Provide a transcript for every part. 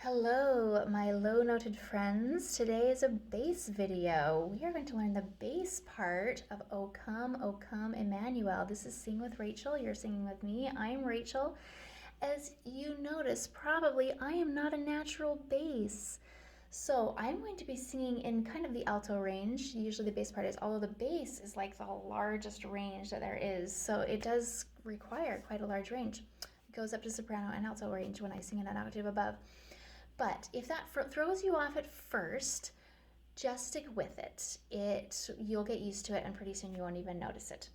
Hello, my low-noted friends. Today is a bass video. We are going to learn the bass part of O Come, Emmanuel. This is Sing with Rachel. You're singing with me. I'm Rachel. As you notice, probably I am not a natural bass. So I'm going to be singing in kind of the alto range. Usually the bass part is, although the bass is like the largest range that there is. So it does require quite a large range. It goes up to soprano and alto range when I sing in an octave above. But if that throws you off at first, just stick with it. You'll get used to it, and pretty soon you won't even notice it.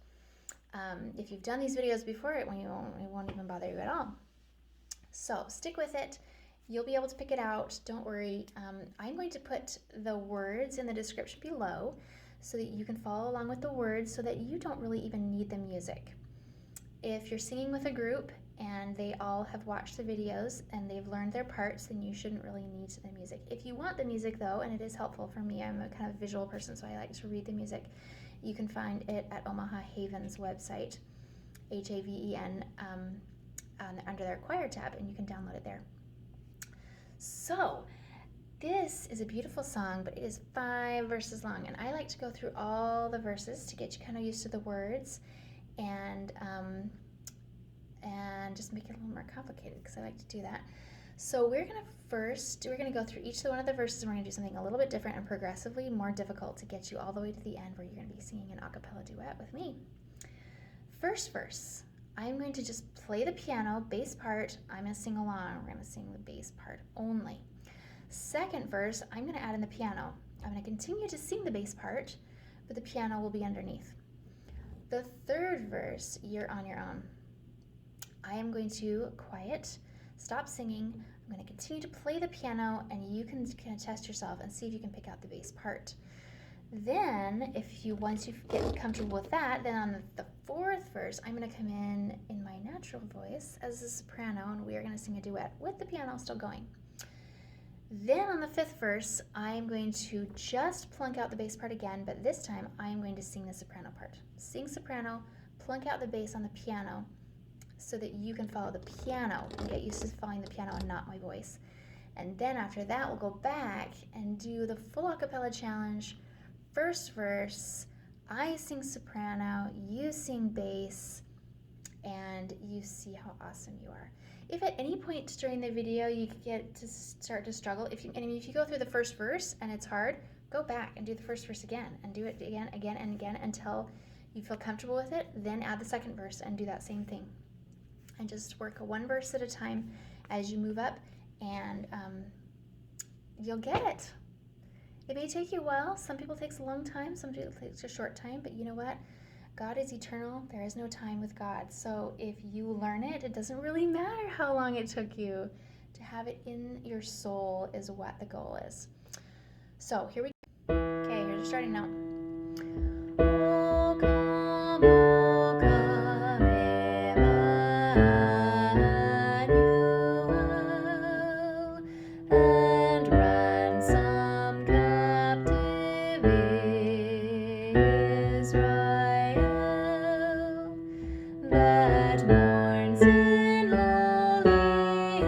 If you've done these videos before, it won't even bother you at all. So stick with it. You'll be able to pick it out. Don't worry. I'm going to put the words in the description below so that you can follow along with the words so that you don't really even need the music. If you're singing with a group and they all have watched the videos and they've learned their parts, then you shouldn't really need the music. If you want the music though, and it is helpful for me, I'm a kind of visual person, so I like to read the music, you can find it at Omaha Haven's website, Haven, under their choir tab, and you can download it there. So this is a beautiful song, but it is 5 verses long, and I like to go through all the verses to get you kind of used to the words and just make it a little more complicated because I like to do that. So we're going to go through each one of the verses, and we're going to do something a little bit different and progressively more difficult to get you all the way to the end where you're going to be singing an acapella duet with me. First verse, I'm going to just play the piano, bass part, I'm going to sing along, we're going to sing the bass part only. Second verse, I'm going to add in the piano. I'm going to continue to sing the bass part, but the piano will be underneath. The third verse, you're on your own. I am going to quiet, stop singing, I'm going to continue to play the piano, and you can kind of test yourself and see if you can pick out the bass part. Then, once you get comfortable with that, then on the fourth verse, I'm going to come in my natural voice as a soprano, and we are going to sing a duet with the piano still going. Then on the fifth verse, I'm going to just plunk out the bass part again, but this time I'm going to sing the soprano part. Sing soprano, plunk out the bass on the piano so that you can follow the piano and get used to following the piano and not my voice. And then after that, we'll go back and do the full acapella challenge. First verse, I sing soprano, you sing bass, and you see how awesome you are. If at any point during the video you get to start to struggle, if you go through the first verse and it's hard, go back and do the first verse again and do it again and again until you feel comfortable with it. Then add the second verse and do that same thing. And just work one verse at a time as you move up, and you'll get it. It may take you a while. Some people it takes a long time, some people it takes a short time, but you know what? God is eternal. There is no time with God. So if you learn it, it doesn't really matter how long it took you. To have it in your soul is what the goal is. So here we go. Okay, here's the starting note. Oh, come, Emmanuel, and ransom captive Israel, that mourns in lowly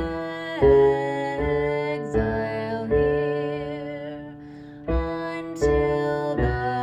exile here, until the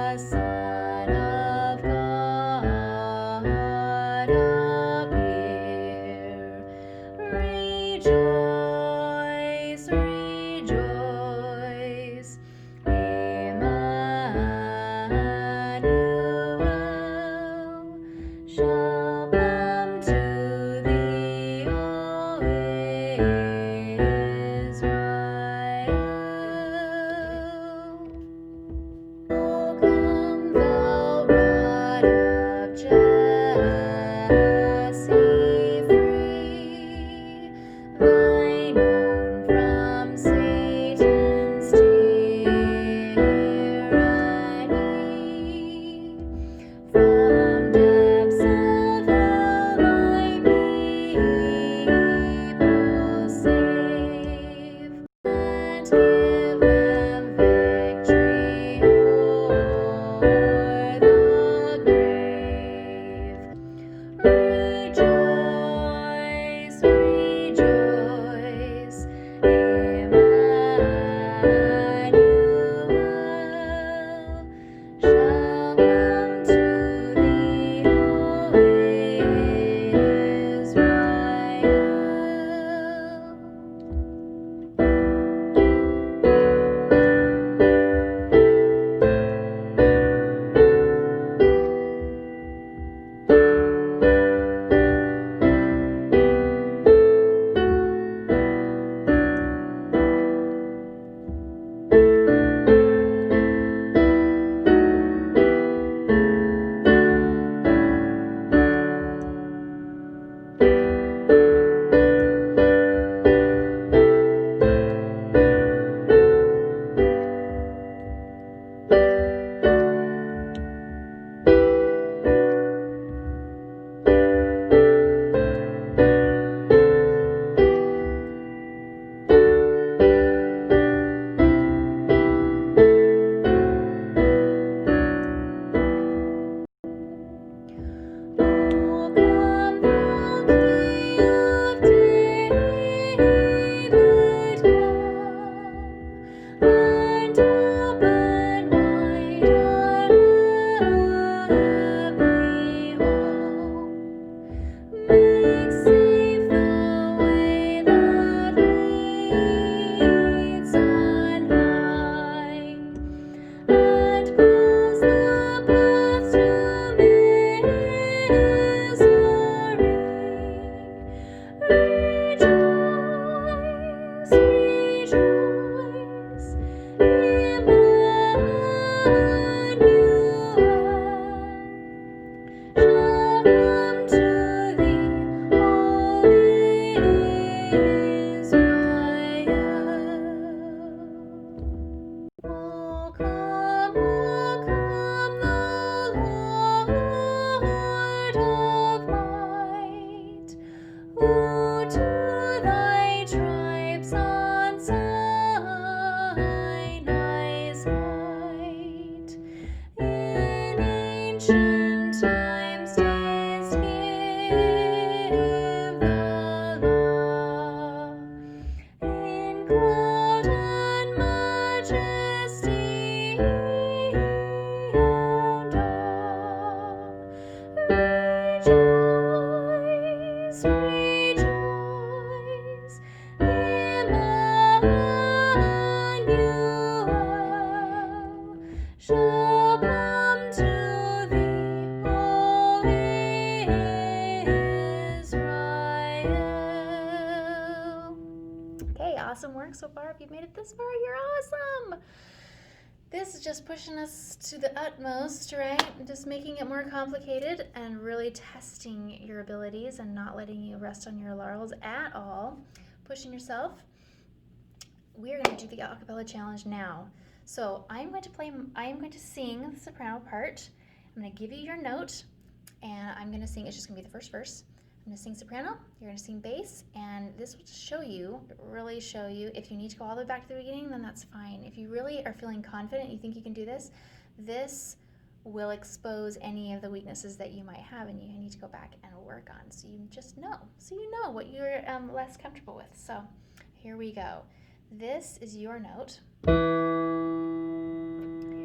work so far. If you've made it this far, you're awesome. This is just pushing us to the utmost, right? Just making it more complicated and really testing your abilities and not letting you rest on your laurels at all. Pushing yourself. We're going to do the acapella challenge now. So I am going to sing the soprano part. I'm going to give you your note, and I'm going to sing, it's just going to be the first verse. I'm going to sing soprano, you're going to sing bass, and this will really show you, if you need to go all the way back to the beginning, then that's fine. If you really are feeling confident, you think you can do this, this will expose any of the weaknesses that you might have and you need to go back and work on, so you just know. So you know what you're less comfortable with. So here we go. This is your note. Here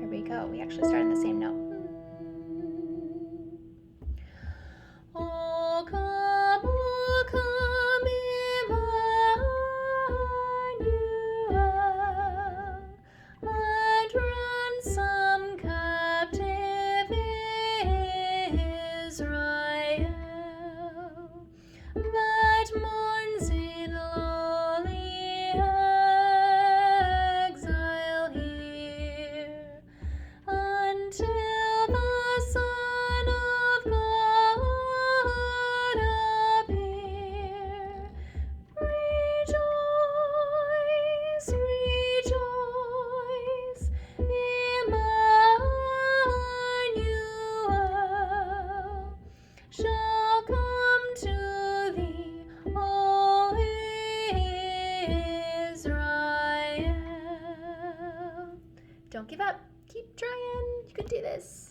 we go. We actually start in the same note. Oh, come, Emmanuel, and ransom captive Israel, that mourns in lowly exile here, until the Son of God appear. Rejoice, rejoice, Emmanuel shall come to thee, O Israel. Don't give up. Keep trying. You can do this.